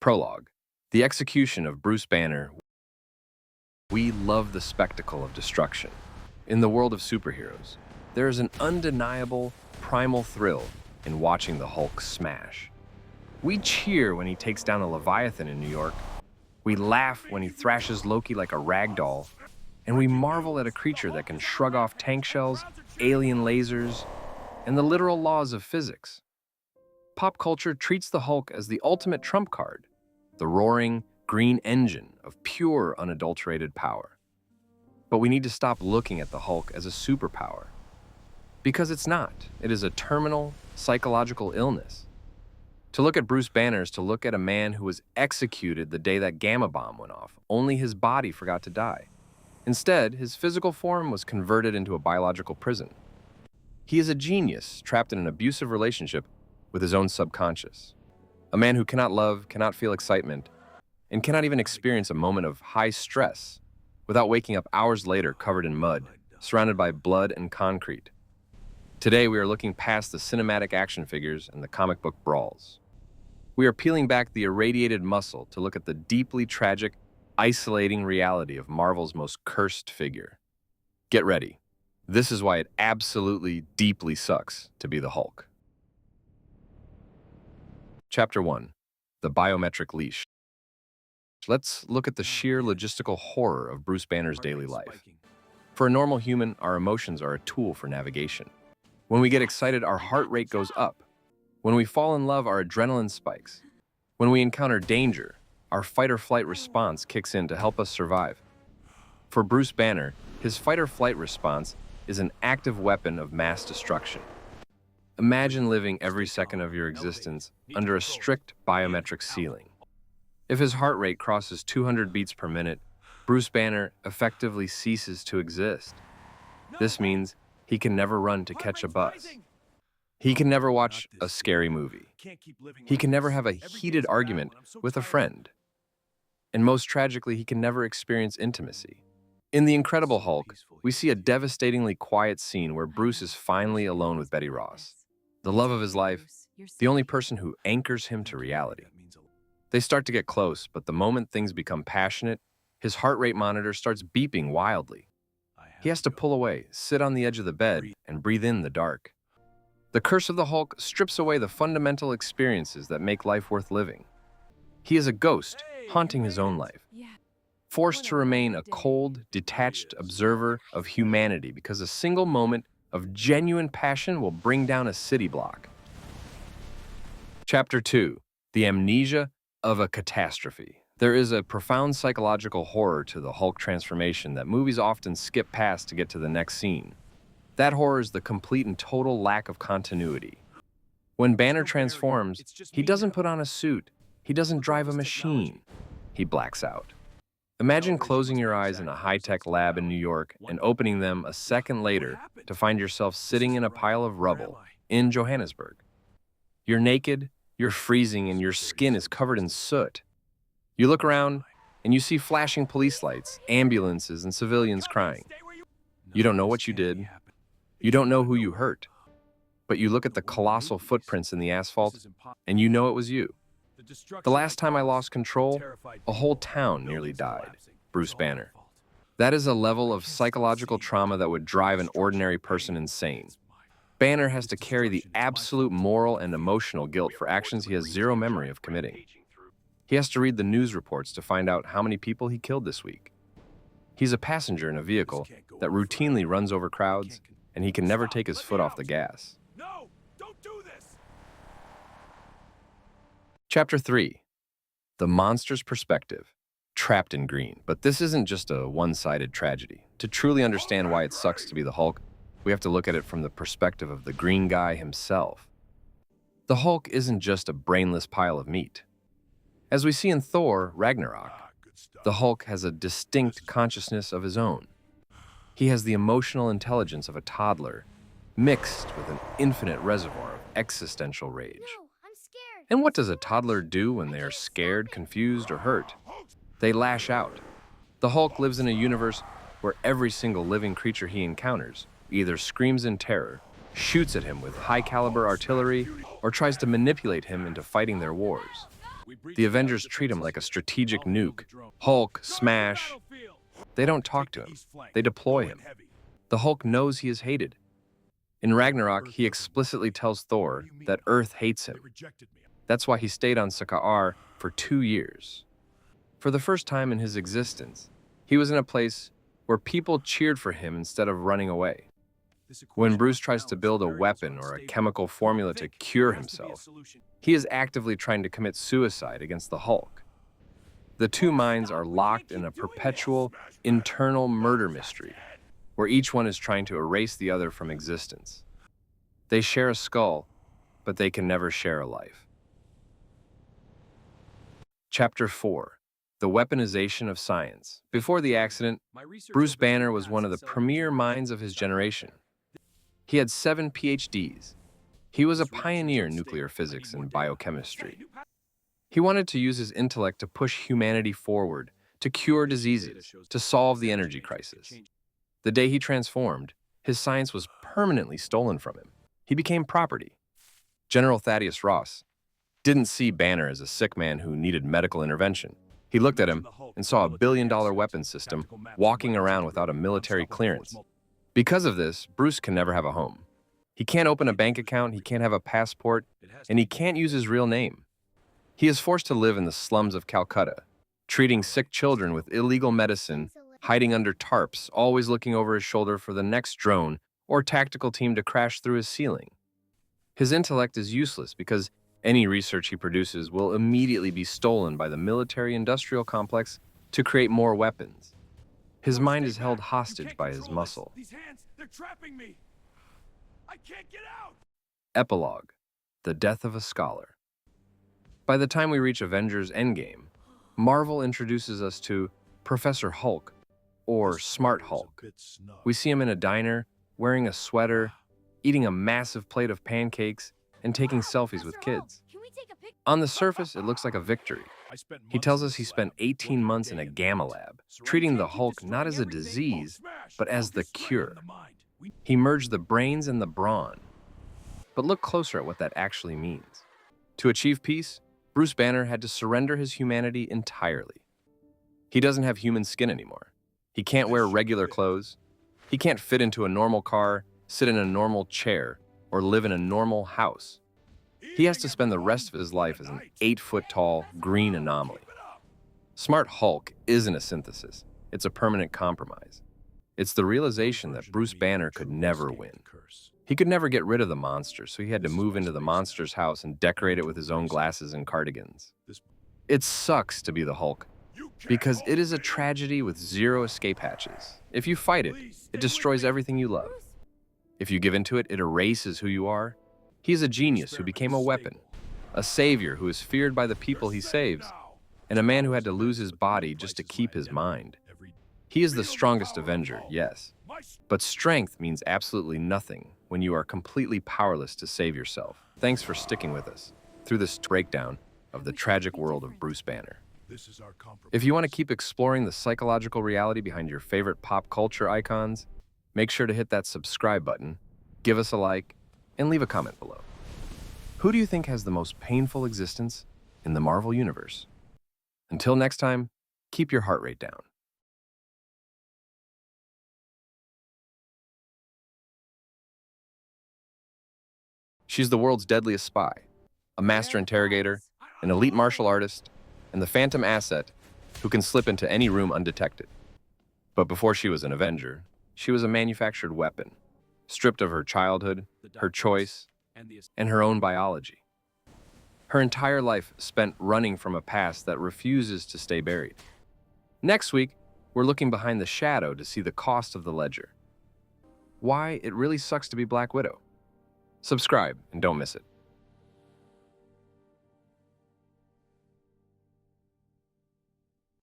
Prologue. The execution of Bruce Banner. We love the spectacle of destruction. In the world of superheroes, there is an undeniable, primal thrill in watching the Hulk smash. We cheer when he takes down a Leviathan in New York. We laugh when he thrashes Loki like a rag doll. And we marvel at a creature that can shrug off tank shells, alien lasers, and the literal laws of physics. Pop culture treats the Hulk as the ultimate trump card, the roaring, green engine of pure, unadulterated power. But we need to stop looking at the Hulk as a superpower. Because it's not. It is a terminal, psychological illness. To look at Bruce Banner is to look at a man who was executed the day that gamma bomb went off, only his body forgot to die. Instead, his physical form was converted into a biological prison. He is a genius trapped in an abusive relationship with his own subconscious. A man who cannot love, cannot feel excitement, and cannot even experience a moment of high stress without waking up hours later covered in mud, surrounded by blood and concrete. Today, we are looking past the cinematic action figures and the comic book brawls. We are peeling back the irradiated muscle to look at the deeply tragic, isolating reality of Marvel's most cursed figure. Get ready. This is why it absolutely, deeply sucks to be the Hulk. Chapter 1. The Biometric Leash. Let's look at the sheer logistical horror of Bruce Banner's daily life. For a normal human, our emotions are a tool for navigation. When we get excited, our heart rate goes up. When we fall in love, our adrenaline spikes. When we encounter danger, our fight-or-flight response kicks in to help us survive. For Bruce Banner, his fight-or-flight response is an active weapon of mass destruction. Imagine living every second of your existence under a strict biometric ceiling. If his heart rate crosses 200 beats per minute, Bruce Banner effectively ceases to exist. This means he can never run to catch a bus. He can never watch a scary movie. He can never have a heated argument with a friend. And most tragically, he can never experience intimacy. In The Incredible Hulk, we see a devastatingly quiet scene where Bruce is finally alone with Betty Ross, the love of his life, the only person who anchors him to reality. They start to get close, but the moment things become passionate, his heart rate monitor starts beeping wildly. He has to pull away, sit on the edge of the bed, and breathe in the dark. The curse of the Hulk strips away the fundamental experiences that make life worth living. He is a ghost, haunting his own life, forced to remain a cold, detached observer of humanity because a single moment of genuine passion will bring down a city block. Chapter 2. The Amnesia of a Catastrophe. There is a profound psychological horror to the Hulk transformation that movies often skip past to get to the next scene. That horror is the complete and total lack of continuity. When Banner transforms, he doesn't put on a suit. He doesn't drive a machine. He blacks out. Imagine closing your eyes in a high-tech lab in New York and opening them a second later to find yourself sitting in a pile of rubble in Johannesburg. You're naked, you're freezing, and your skin is covered in soot. You look around, and you see flashing police lights, ambulances, and civilians crying. You don't know what you did. You don't know who you hurt. But you look at the colossal footprints in the asphalt, and you know it was you. The last time I lost control, a whole town nearly died. Bruce Banner. That is a level of psychological trauma that would drive an ordinary person insane. Banner has to carry the absolute moral and emotional guilt for actions he has zero memory of committing. He has to read the news reports to find out how many people he killed this week. He's a passenger in a vehicle that routinely runs over crowds, and he can never take his foot off the gas. No, don't do this! Chapter 3. The Monster's Perspective. Trapped in green. But this isn't just a one-sided tragedy. To truly understand why it sucks to be the Hulk, we have to look at it from the perspective of the green guy himself. The Hulk isn't just a brainless pile of meat. As we see in Thor, Ragnarok, the Hulk has a distinct consciousness of his own. He has the emotional intelligence of a toddler, mixed with an infinite reservoir of existential rage. No, I'm scared. And what does a toddler do when they are scared, confused, or hurt? They lash out. The Hulk lives in a universe where every single living creature he encounters either screams in terror, shoots at him with high-caliber artillery, or tries to manipulate him into fighting their wars. The Avengers treat him like a strategic nuke. Hulk, smash. They don't talk to him. They deploy him. The Hulk knows he is hated. In Ragnarok, he explicitly tells Thor that Earth hates him. That's why he stayed on Sakaar for 2 years. For the first time in his existence, he was in a place where people cheered for him instead of running away. When Bruce tries to build a weapon or a chemical formula to cure himself, he is actively trying to commit suicide against the Hulk. The two minds are locked in a perpetual internal murder mystery, where each one is trying to erase the other from existence. They share a skull, but they can never share a life. Chapter 4. The Weaponization of Science. Before the accident, Bruce Banner was one of the premier minds of his generation. He had 7 PhDs. He was a pioneer in nuclear physics and biochemistry. He wanted to use his intellect to push humanity forward, to cure diseases, to solve the energy crisis. The day he transformed, his science was permanently stolen from him. He became property. General Thaddeus Ross didn't see Banner as a sick man who needed medical intervention. He looked at him and saw a billion-dollar weapons system walking around without a military clearance. Because of this, Bruce can never have a home. He can't open a bank account, he can't have a passport, and he can't use his real name. He is forced to live in the slums of Calcutta, treating sick children with illegal medicine, hiding under tarps, always looking over his shoulder for the next drone or tactical team to crash through his ceiling. His intellect is useless because any research he produces will immediately be stolen by the military-industrial complex to create more weapons. His mind is held hostage by his muscle. These hands, they're trapping me. I can't get out. Epilogue: The Death of a Scholar. By the time we reach Avengers Endgame, Marvel introduces us to Professor Hulk, or Smart Hulk. We see him in a diner, wearing a sweater, eating a massive plate of pancakes, and taking selfies with kids. On the surface, it looks like a victory. He tells us he spent 18 months in a gamma lab, treating the Hulk not as a disease, but as the cure. He merged the brains and the brawn. But look closer at what that actually means. To achieve peace, Bruce Banner had to surrender his humanity entirely. He doesn't have human skin anymore. He can't wear regular clothes. He can't fit into a normal car, sit in a normal chair, or live in a normal house. He has to spend the rest of his life as an 8-foot-tall green anomaly. Smart Hulk isn't a synthesis. It's a permanent compromise. It's the realization that Bruce Banner could never win. He could never get rid of the monster, so he had to move into the monster's house and decorate it with his own glasses and cardigans. It sucks to be the Hulk, because it is a tragedy with 0 escape hatches. If you fight it, it destroys everything you love. If you give into it, it erases who you are. He's a genius who became a weapon, a savior who is feared by the people he saves, and a man who had to lose his body just to keep his mind. He is the strongest Avenger, yes, but strength means absolutely nothing when you are completely powerless to save yourself. Thanks for sticking with us through this breakdown of the tragic world of Bruce Banner. If you want to keep exploring the psychological reality behind your favorite pop culture icons, make sure to hit that subscribe button, give us a like, and leave a comment below. Who do you think has the most painful existence in the Marvel Universe? Until next time, keep your heart rate down. She's the world's deadliest spy, a master interrogator, an elite martial artist, and the phantom asset who can slip into any room undetected. But before she was an Avenger, she was a manufactured weapon, stripped of her childhood, her choice, and her own biology. Her entire life spent running from a past that refuses to stay buried. Next week, we're looking behind the shadow to see the cost of the ledger. Why it really sucks to be Black Widow. Subscribe and don't miss it.